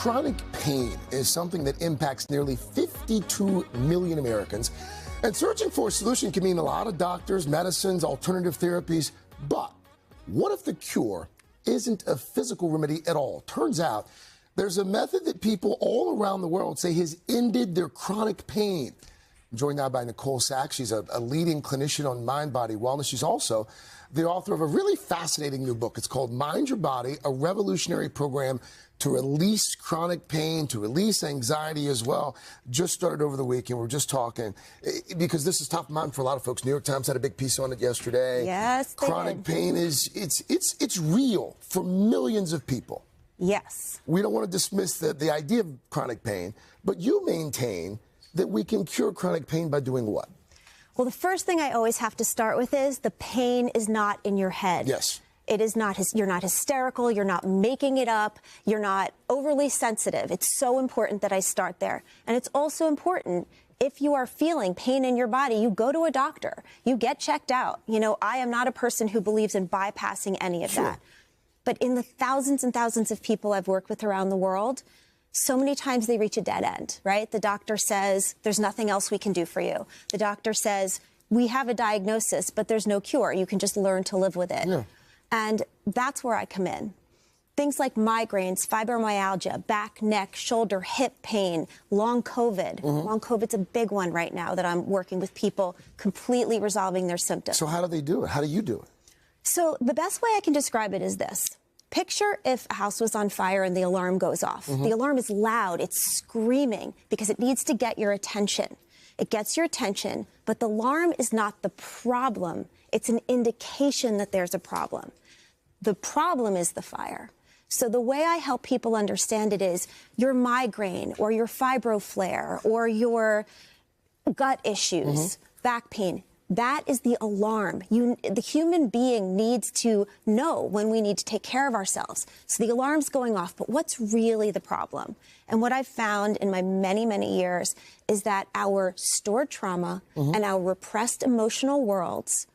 Chronic pain is something that impacts nearly 52 million Americans. And searching for a solution can mean a lot of doctors, medicines, alternative therapies. But what if the cure isn't a physical remedy at all? Turns out there's a method that people all around the world say has ended their chronic pain. I'm joined now by Nicole Sachs. She's a leading clinician on mind-body wellness. She's also the author of a really fascinating new book. It's called Mind Your Body, a revolutionary program to release chronic pain, to release anxiety as well. Just started over the weekend. We're just talking because this is top of mind for a lot of folks. New York Times had a big piece on it yesterday. Yes, chronic pain is it's real for millions of people. Yes. We don't want to dismiss the idea of chronic pain, but you maintain that we can cure chronic pain by doing what? Well, the first thing I always have to start with is the pain is not in your head. Yes. It is not, you're not hysterical, you're not making it up, you're not overly sensitive. It's so important that I start there. And it's also important, if you are feeling pain in your body, you go to a doctor, you get checked out. You know, I am not a person who believes in bypassing any of that. But in the thousands and thousands of people I've worked with around the world, so many times they reach a dead end, right? The doctor says, there's nothing else we can do for you. The doctor says, we have a diagnosis, but there's no cure. You can just learn to live with it. Yeah. And that's where I come in. Things like migraines, fibromyalgia, back, neck, shoulder, hip pain, long COVID. Long COVID's a big one right now that I'm working with people completely resolving their symptoms. So how do they do it? How do you do it? So the best way I can describe it is this. Picture if a house was on fire and the alarm goes off. The alarm is loud, it's screaming because it needs to get your attention. It gets your attention, but the alarm is not the problem. It's an indication that there's a problem. The problem is the fire. So the way I help people understand it is your migraine or your fibro flare or your gut issues, back pain. That is the alarm. The human being needs to know when we need to take care of ourselves. So the alarm's going off, but what's really the problem? And what I've found in my many, many years is that our stored trauma and our repressed emotional worlds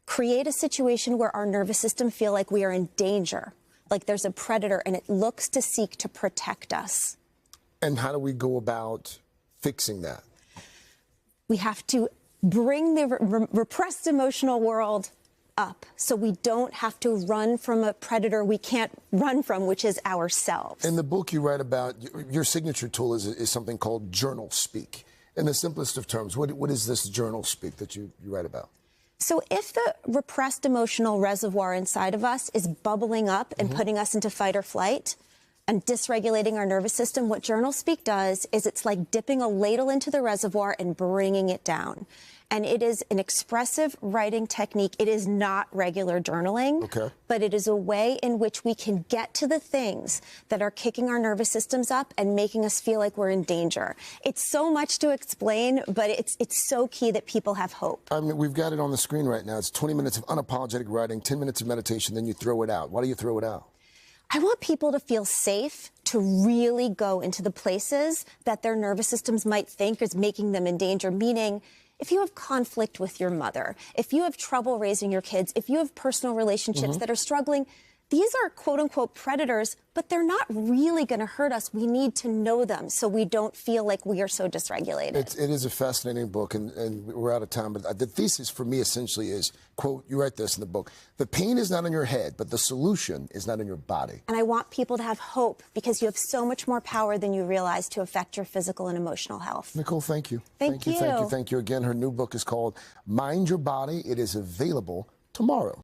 create a situation where our nervous system feel like we are in danger, like there's a predator, and it looks to seek to protect us. And how do we go about fixing that? We have to bring the repressed emotional world up so we don't have to run from a predator we can't run from, which is ourselves. In the book you write about, your signature tool is something called journal speak. In the simplest of terms, what is this journal speak that you write about? So if the repressed emotional reservoir inside of us is bubbling up and putting us into fight or flight and dysregulating our nervous system, what journal speak does is it's like dipping a ladle into the reservoir and bringing it down. And it is an expressive writing technique. It is not regular journaling, but it is a way in which we can get to the things that are kicking our nervous systems up and making us feel like we're in danger. It's so much to explain, but it's so key that people have hope. I mean, we've got it on the screen right now. It's 20 minutes of unapologetic writing, 10 minutes of meditation, then you throw it out. Why do you throw it out? I want people to feel safe to really go into the places that their nervous systems might think is making them in danger, meaning if you have conflict with your mother, if you have trouble raising your kids, if you have personal relationships that are struggling, these are quote-unquote predators, but they're not really going to hurt us. We need to know them so we don't feel like we are so dysregulated. It is a fascinating book, and we're out of time, but the thesis for me essentially is, quote, you write this in the book, the pain is not in your head, but the solution is not in your body. And I want people to have hope because you have so much more power than you realize to affect your physical and emotional health. Nicole, thank you. Thank you. Thank you. Thank you again. Her new book is called Mind Your Body. It is available tomorrow.